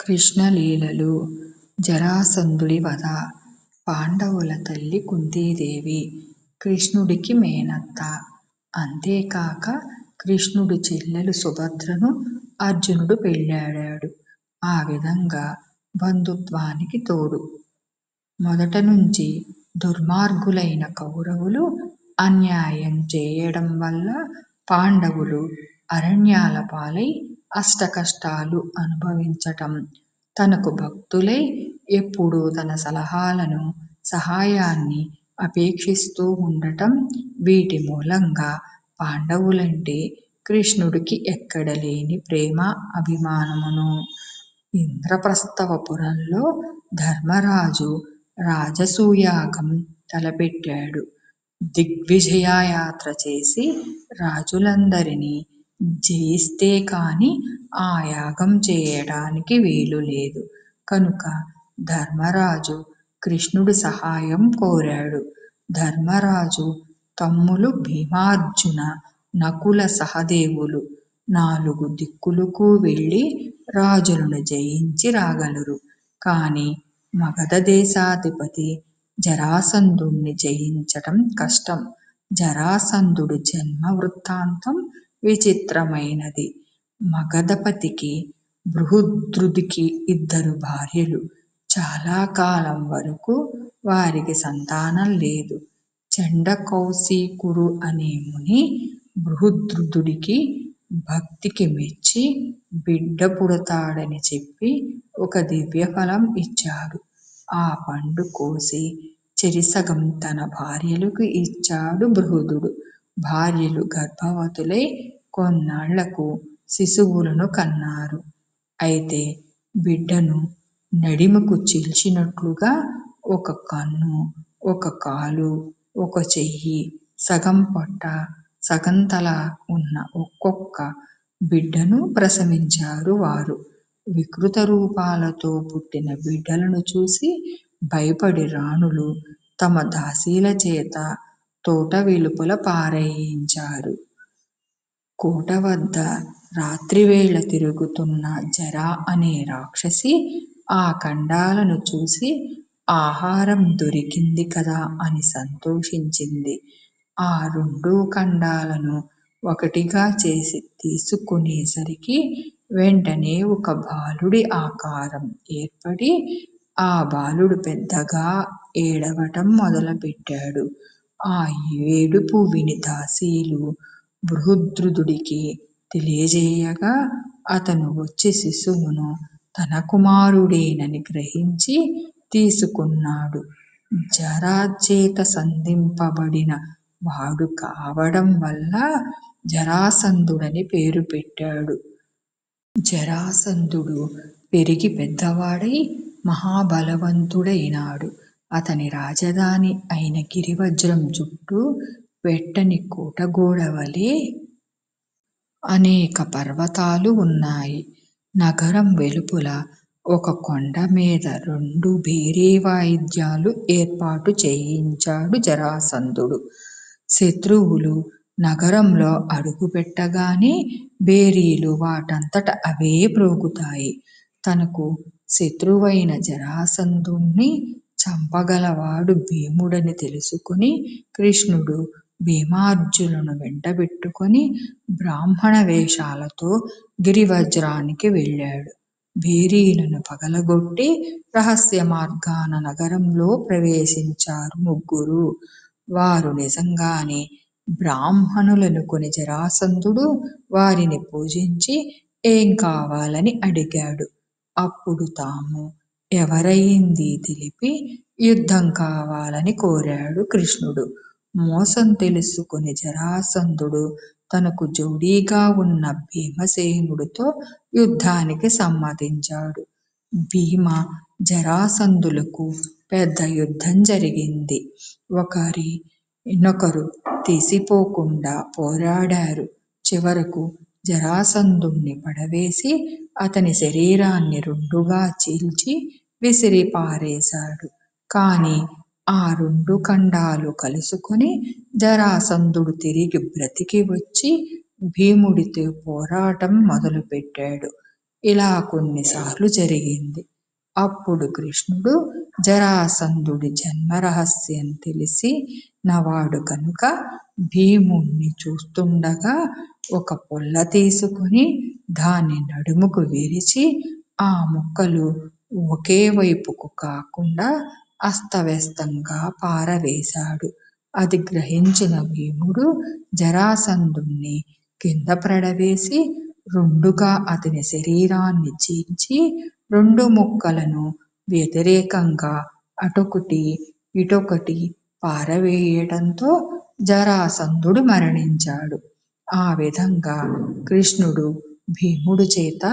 కృష్ణలీలలు, జరాసంధుడి వధ. పాండవుల తల్లి కుంతీదేవి కృష్ణుడికి మేనత్త. అంతేకాక కృష్ణుడి చెల్లెలు సుభద్రను అర్జునుడు పెళ్ళాడాడు. ఆ విధంగా బంధుత్వానికి తోడు. మొదటనుంచి దుర్మార్గులైన కౌరవులు అన్యాయం చేయడం వల్ల పాండవులు అరణ్యాల పాలై అష్టకష్టాలు అనుభవించటం, తనకు భక్తులై ఎప్పుడూ తన సలహాలను, సహాయాన్ని అపేక్షిస్తూ ఉండటం, వీటి మూలంగా పాండవులంటే కృష్ణుడికి ఎక్కడలేని ప్రేమ అభిమానమును. ఇంద్రప్రస్థవపురంలో ధర్మరాజు రాజసూయాగం తలపెట్టాడు. దిగ్విజయయాత్ర చేసి రాజులందరినీ జయిస్తే కాని ఆ యాగం చేయడానికి వీలులేదు. కనుక ధర్మరాజు కృష్ణుడి సహాయం కోరాడు. ధర్మరాజు తమ్ములు భీమార్జున, నకుల సహదేవులు 4 దిక్కులకు వెళ్ళి రాజులను జయించి రాగలరు. కాని మగధ దేశాధిపతి జరాసంధుణ్ణి జయించటం కష్టం. జరాసంధుడి జన్మ వృత్తాంతం విచిత్రమైనది. మగధపతికి బృహద్రుధికి 2 భార్యలు. చాలా కాలం వరకు వారికి సంతానం లేదు. చండకౌశికుడు అనే ముని బృహద్రుధుడికి భక్తికి మెచ్చి బిడ్డ పుడతాడని చెప్పి ఒక దివ్యఫలం ఇచ్చాడు. ఆ పండు కోసి చెరిసగం తన భార్యలకు ఇచ్చాడు బృహదుడు. భార్యలు గర్భవతులై కొన్నాళ్లకు శిశువులను కన్నారు. అయితే బిడ్డను నడిమకు చీల్చినట్లుగా ఒక కన్ను, ఒక కాలు, ఒక చెయ్యి, సగం పొట్ట, సగం తల ఉన్న ఒక్కొక్క బిడ్డను ప్రసవించారు వారు. వికృత రూపాలతో పుట్టిన బిడ్డలను చూసి భయపడి రాణులు తమ దాసీల చేత తోట వెలుపల పారేయించారు. కోట వద్ద రాత్రివేళ తిరుగుతున్న జర అనే రాక్షసి ఆ ఖండాలను చూసి ఆహారం దొరికింది కదా అని సంతోషించింది. ఆ 2 ఖండాలను ఒకటిగా చేసి తీసుకునేసరికి వెంటనే ఒక బాలుడి ఆకారం ఏర్పడి ఆ బాలుడు పెద్దగా ఏడవటం మొదలుపెట్టాడు. ఆ ఏడుపు విని దాసీలు బృహద్రుధుడికి తెలియజేయగా అతను వచ్చి శిశువును తన కుమారుడేనని గ్రహించి తీసుకున్నాడు. జరచేత సంధింపబడిన వాడు కావడం వల్ల జరాసంధుడని పేరు పెట్టాడు. జరాసంధుడు పెరిగి పెద్దవాడై మహాబలవంతుడైనాడు. అతని రాజధాని అయిన గిరివజ్రం చుట్టూ వెట్టని కోటగోడవలె అనేక పర్వతాలు ఉన్నాయి. నగరం వెలుపల ఒక కొండ మీద 2 భేరీ వాయిద్యాలు ఏర్పాటు చేయించాడు జరాసంధుడు. శత్రువులు నగరంలో అడుగుపెట్టగానే భేరీలు వాటంతట అవే మ్రోగుతాయి. తనకు శత్రువైన జరాసంధుణ్ణి చంపగలవాడు భీముడని తెలుసుకుని కృష్ణుడు భీమార్జునులను వెంటబెట్టుకుని బ్రాహ్మణ వేషాలతో గిరివజ్రానికి వెళ్ళాడు. భేరీలను పగలగొట్టి రహస్య మార్గాన నగరంలో ప్రవేశించారు 3. వారు నిజంగానే బ్రాహ్మణులనుకుని జరాసంధుడు వారిని పూజించి ఏం కావాలని అడిగాడు. అప్పుడు తాము ఎవరయింది తెలిపి యుద్ధం కావాలని కోరాడు కృష్ణుడు. మోసం తెలుసుకుని జరాసంధుడు తనకు జోడీగా ఉన్న భీమసేనుడితో యుద్ధానికి సమ్మతించాడు. భీమ జరాసంధులకు పెద్ద యుద్ధం జరిగింది. ఒకరినొకరు తీసిపోకుండా పోరాడారు. చివరకు జరాసంధుణ్ణి పడవేసి అతని శరీరాన్ని 2గా చీల్చి విసిరి పారేశాడు. కాని ఆ 2 ఖండాలు కలుసుకుని జరాసంధుడు తిరిగి బ్రతికి వచ్చి భీముడితో పోరాటం మొదలుపెట్టాడు. ఇలా కొన్నిసార్లు జరిగింది. అప్పుడు కృష్ణుడు జరాసంధుడి జన్మరహస్యం తెలిసి నవాడు కనుక భీముణ్ణి చూస్తుండగా ఒక పొల్ల తీసుకుని దాని నడుముకు విరిచి ఆ ముక్కలు ఒకే వైపుకు కాకుండా అస్తవ్యస్తంగా పారవేశాడు. అది గ్రహించిన భీముడు జరాసంధుణ్ణి కింద పడవేసి రెండుగా అతని శరీరాన్ని చీల్చి 2 ముక్కలను వ్యతిరేకంగా అటొకటి ఇటొకటి పారవేయటంతో జరాసంధుడు మరణించాడు. ఆ విధంగా కృష్ణుడు భీముడు చేత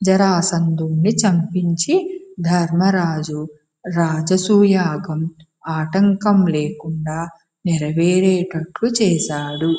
జరాసంధుణ్ణి చంపించి ధర్మరాజు రాజసూయాగం ఆటంకం లేకుండా నెరవేరేటట్లు చేశాడు.